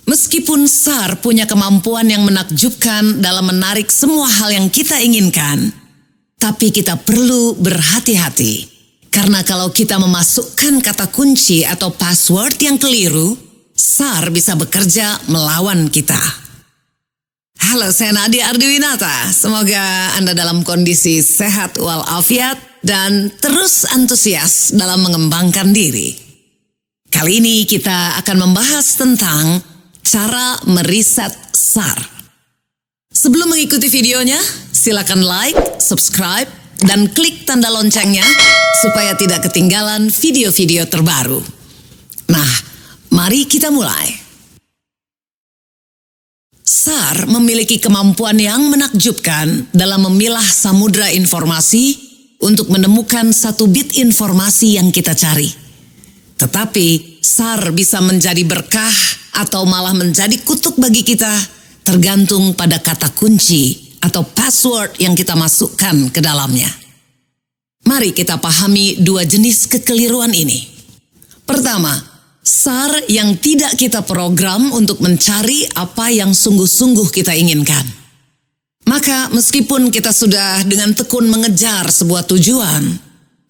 Meskipun SAR punya kemampuan yang menakjubkan dalam menarik semua hal yang kita inginkan, tapi kita perlu berhati-hati. Karena kalau kita memasukkan kata kunci atau password yang keliru, SAR bisa bekerja melawan kita. Halo, saya Nadia Ardiwinata. Semoga Anda dalam kondisi sehat walafiat dan terus antusias dalam mengembangkan diri. Kali ini kita akan membahas tentang cara meriset SAR. Sebelum mengikuti videonya, silakan like, subscribe, dan klik tanda loncengnya supaya tidak ketinggalan video-video terbaru. Nah, mari kita mulai. SAR memiliki kemampuan yang menakjubkan dalam memilah samudra informasi untuk menemukan satu bit informasi yang kita cari. Tetapi SAR bisa menjadi berkah atau malah menjadi kutuk bagi kita, tergantung pada kata kunci atau password yang kita masukkan ke dalamnya. Mari kita pahami dua jenis kekeliruan ini. Pertama, SAR yang tidak kita program untuk mencari apa yang sungguh-sungguh kita inginkan. Maka meskipun kita sudah dengan tekun mengejar sebuah tujuan,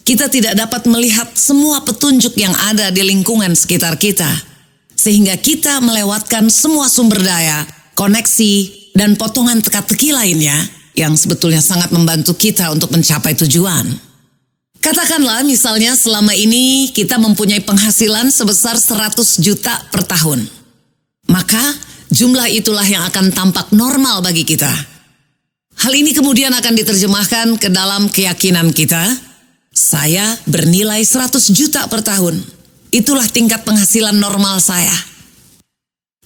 kita tidak dapat melihat semua petunjuk yang ada di lingkungan sekitar kita. Sehingga kita melewatkan semua sumber daya, koneksi, dan potongan teka-teki lainnya yang sebetulnya sangat membantu kita untuk mencapai tujuan. Katakanlah misalnya selama ini kita mempunyai penghasilan sebesar 100 juta per tahun. Maka jumlah itulah yang akan tampak normal bagi kita. Hal ini kemudian akan diterjemahkan ke dalam keyakinan kita. Saya bernilai 100 juta per tahun. Itulah tingkat penghasilan normal saya.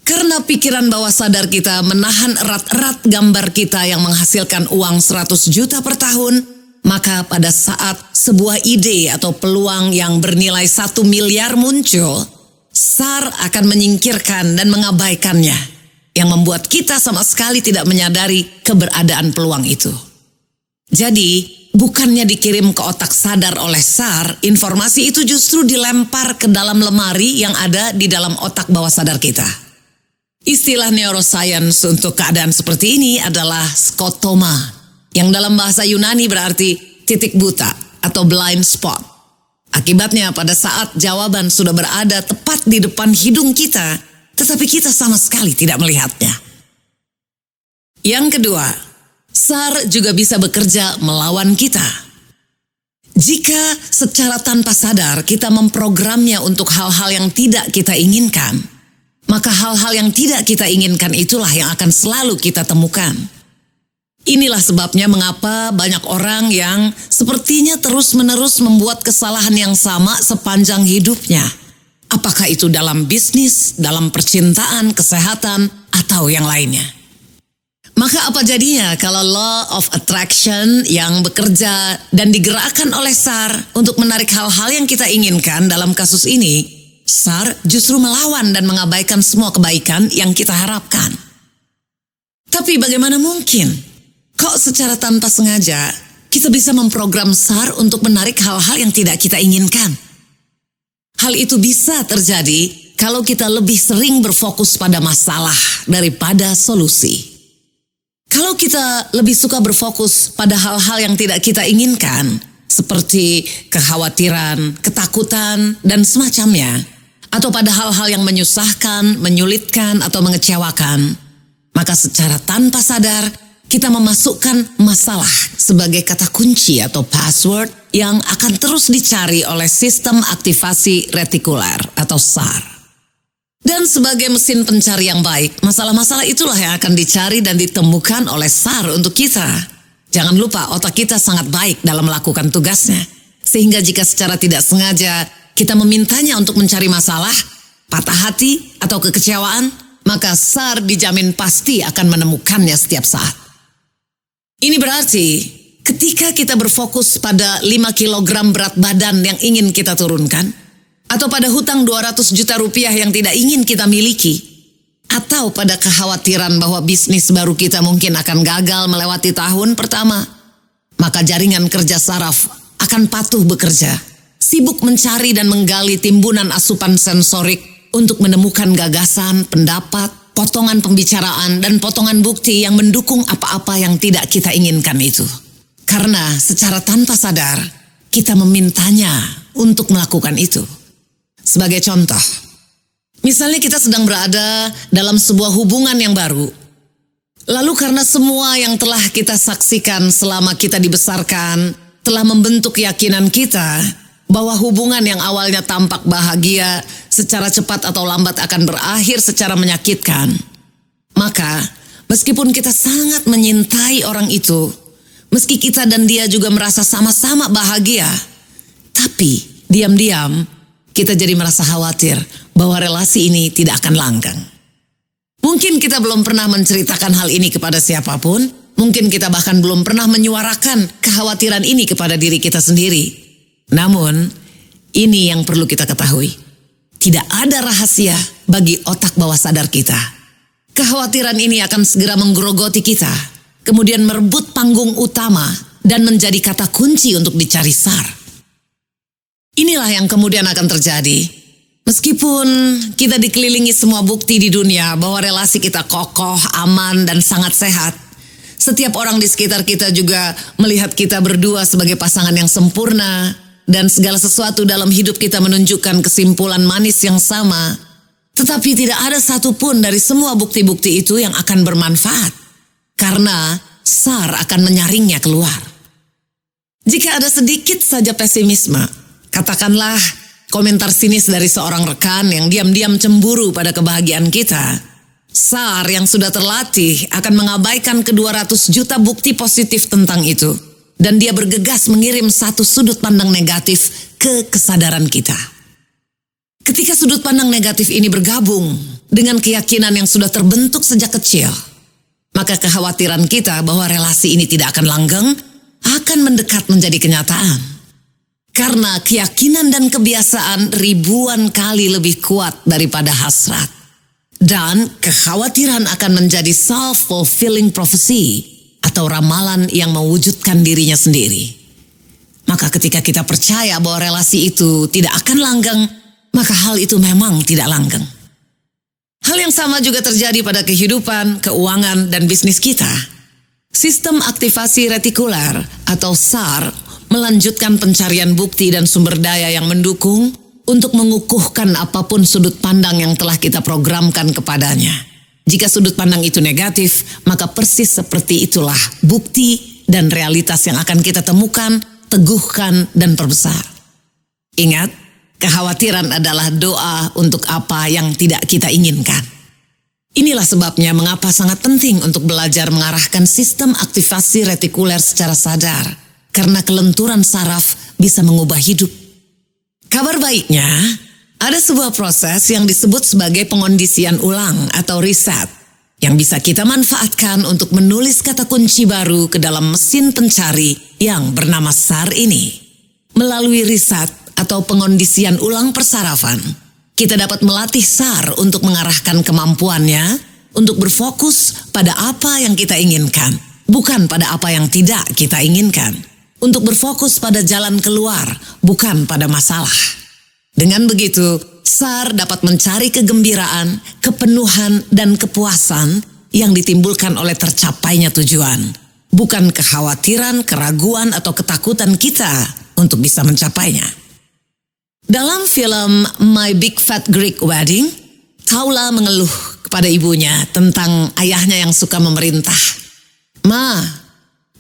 Karena pikiran bawah sadar kita menahan erat-erat gambar kita yang menghasilkan uang 100 juta per tahun, maka pada saat sebuah ide atau peluang yang bernilai 1 miliar muncul, SAR akan menyingkirkan dan mengabaikannya, yang membuat kita sama sekali tidak menyadari keberadaan peluang itu. Jadi, bukannya dikirim ke otak sadar oleh SAR, informasi itu justru dilempar ke dalam lemari yang ada di dalam otak bawah sadar kita. Istilah neuroscience untuk keadaan seperti ini adalah skotoma, yang dalam bahasa Yunani berarti titik buta atau blind spot. Akibatnya pada saat jawaban sudah berada tepat di depan hidung kita, tetapi kita sama sekali tidak melihatnya. Yang kedua, SAR juga bisa bekerja melawan kita. Jika secara tanpa sadar kita memprogramnya untuk hal-hal yang tidak kita inginkan, maka hal-hal yang tidak kita inginkan itulah yang akan selalu kita temukan. Inilah sebabnya mengapa banyak orang yang sepertinya terus-menerus membuat kesalahan yang sama sepanjang hidupnya. Apakah itu dalam bisnis, dalam percintaan, kesehatan, atau yang lainnya. Maka apa jadinya kalau law of attraction yang bekerja dan digerakkan oleh SAR untuk menarik hal-hal yang kita inginkan dalam kasus ini, SAR justru melawan dan mengabaikan semua kebaikan yang kita harapkan. Tapi bagaimana mungkin? Kok secara tanpa sengaja kita bisa memprogram SAR untuk menarik hal-hal yang tidak kita inginkan? Hal itu bisa terjadi kalau kita lebih sering berfokus pada masalah daripada solusi. Kalau kita lebih suka berfokus pada hal-hal yang tidak kita inginkan, seperti kekhawatiran, ketakutan, dan semacamnya, atau pada hal-hal yang menyusahkan, menyulitkan, atau mengecewakan, maka secara tanpa sadar, kita memasukkan masalah sebagai kata kunci atau password yang akan terus dicari oleh sistem aktivasi retikuler atau SAR. Dan sebagai mesin pencari yang baik, masalah-masalah itulah yang akan dicari dan ditemukan oleh SAR untuk kita. Jangan lupa otak kita sangat baik dalam melakukan tugasnya. Sehingga jika secara tidak sengaja kita memintanya untuk mencari masalah, patah hati atau kekecewaan, maka SAR dijamin pasti akan menemukannya setiap saat. Ini berarti ketika kita berfokus pada 5 kilogram berat badan yang ingin kita turunkan, atau pada hutang 200 juta rupiah yang tidak ingin kita miliki, atau pada kekhawatiran bahwa bisnis baru kita mungkin akan gagal melewati tahun pertama, maka jaringan kerja saraf akan patuh bekerja, sibuk mencari dan menggali timbunan asupan sensorik untuk menemukan gagasan, pendapat, potongan pembicaraan, dan potongan bukti yang mendukung apa-apa yang tidak kita inginkan itu. Karena secara tanpa sadar, kita memintanya untuk melakukan itu. Sebagai contoh, misalnya kita sedang berada dalam sebuah hubungan yang baru. Lalu karena semua yang telah kita saksikan selama kita dibesarkan telah membentuk keyakinan kita bahwa hubungan yang awalnya tampak bahagia secara cepat atau lambat akan berakhir secara menyakitkan. Maka, meskipun kita sangat menyintai orang itu, meski kita dan dia juga merasa sama-sama bahagia, tapi diam-diam kita jadi merasa khawatir bahwa relasi ini tidak akan langgeng. Mungkin kita belum pernah menceritakan hal ini kepada siapapun, mungkin kita bahkan belum pernah menyuarakan kekhawatiran ini kepada diri kita sendiri. Namun, ini yang perlu kita ketahui. Tidak ada rahasia bagi otak bawah sadar kita. Kekhawatiran ini akan segera menggerogoti kita, kemudian merebut panggung utama dan menjadi kata kunci untuk dicari SAR. Inilah yang kemudian akan terjadi. Meskipun kita dikelilingi semua bukti di dunia bahwa relasi kita kokoh, aman, dan sangat sehat, setiap orang di sekitar kita juga melihat kita berdua sebagai pasangan yang sempurna, dan segala sesuatu dalam hidup kita menunjukkan kesimpulan manis yang sama. Tetapi tidak ada satupun dari semua bukti-bukti itu yang akan bermanfaat, karena SAR akan menyaringnya keluar. Jika ada sedikit saja pesimisme, katakanlah komentar sinis dari seorang rekan yang diam-diam cemburu pada kebahagiaan kita, SAR yang sudah terlatih akan mengabaikan ke-200 juta bukti positif tentang itu. Dan dia bergegas mengirim satu sudut pandang negatif ke kesadaran kita. Ketika sudut pandang negatif ini bergabung dengan keyakinan yang sudah terbentuk sejak kecil, maka kekhawatiran kita bahwa relasi ini tidak akan langgeng akan mendekat menjadi kenyataan. Karena keyakinan dan kebiasaan ribuan kali lebih kuat daripada hasrat. Dan kekhawatiran akan menjadi self-fulfilling prophecy atau ramalan yang mewujudkan dirinya sendiri. Maka ketika kita percaya bahwa relasi itu tidak akan langgeng, maka hal itu memang tidak langgeng. Hal yang sama juga terjadi pada kehidupan, keuangan, dan bisnis kita. Sistem aktivasi retikuler atau SAR melanjutkan pencarian bukti dan sumber daya yang mendukung untuk mengukuhkan apapun sudut pandang yang telah kita programkan kepadanya. Jika sudut pandang itu negatif, maka persis seperti itulah bukti dan realitas yang akan kita temukan, teguhkan, dan perbesar. Ingat, kekhawatiran adalah doa untuk apa yang tidak kita inginkan. Inilah sebabnya mengapa sangat penting untuk belajar mengarahkan sistem aktivasi retikuler secara sadar, karena kelenturan saraf bisa mengubah hidup. Kabar baiknya, ada sebuah proses yang disebut sebagai pengondisian ulang atau reset yang bisa kita manfaatkan untuk menulis kata kunci baru ke dalam mesin pencari yang bernama SAR ini. Melalui reset atau pengondisian ulang persarafan, kita dapat melatih SAR untuk mengarahkan kemampuannya untuk berfokus pada apa yang kita inginkan, bukan pada apa yang tidak kita inginkan. Untuk berfokus pada jalan keluar, bukan pada masalah. Dengan begitu, SAR dapat mencari kegembiraan, kepenuhan, dan kepuasan yang ditimbulkan oleh tercapainya tujuan. Bukan kekhawatiran, keraguan, atau ketakutan kita untuk bisa mencapainya. Dalam film My Big Fat Greek Wedding, Taula mengeluh kepada ibunya tentang ayahnya yang suka memerintah. "Ma,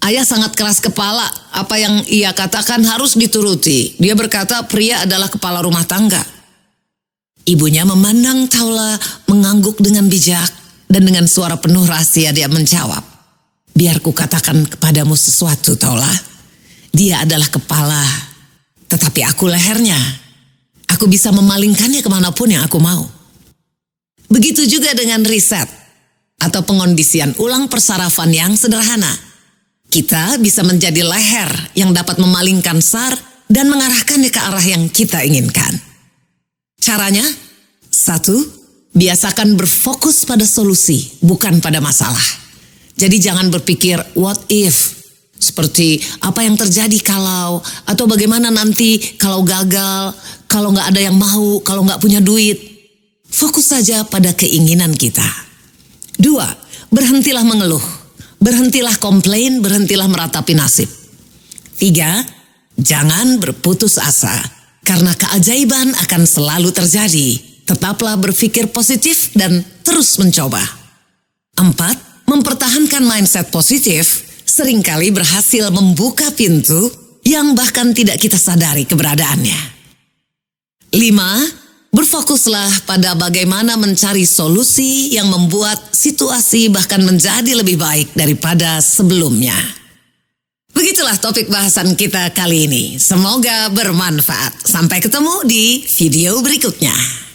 ayah sangat keras kepala, apa yang ia katakan harus dituruti. Dia berkata pria adalah kepala rumah tangga." Ibunya memandang Taula mengangguk dengan bijak dan dengan suara penuh rahasia dia menjawab, "Biar ku katakan kepadamu sesuatu, Taula. Dia adalah kepala, tetapi aku lehernya. Aku bisa memalingkannya kemanapun yang aku mau." Begitu juga dengan riset atau pengondisian ulang persarafan yang sederhana. Kita bisa menjadi leher yang dapat memalingkan SAR dan mengarahkannya ke arah yang kita inginkan. Caranya, 1, biasakan berfokus pada solusi, bukan pada masalah. Jadi jangan berpikir what if, seperti apa yang terjadi kalau, atau bagaimana nanti kalau gagal, kalau nggak ada yang mau, kalau nggak punya duit. Fokus saja pada keinginan kita. 2. Berhentilah mengeluh. Berhentilah komplain, berhentilah meratapi nasib. 3. Jangan berputus asa, karena keajaiban akan selalu terjadi. Tetaplah berpikir positif dan terus mencoba. 4. Mempertahankan mindset positif seringkali berhasil membuka pintu yang bahkan tidak kita sadari keberadaannya. 5. Berfokuslah pada bagaimana mencari solusi yang membuat situasi bahkan menjadi lebih baik daripada sebelumnya. Begitulah topik bahasan kita kali ini. Semoga bermanfaat. Sampai ketemu di video berikutnya.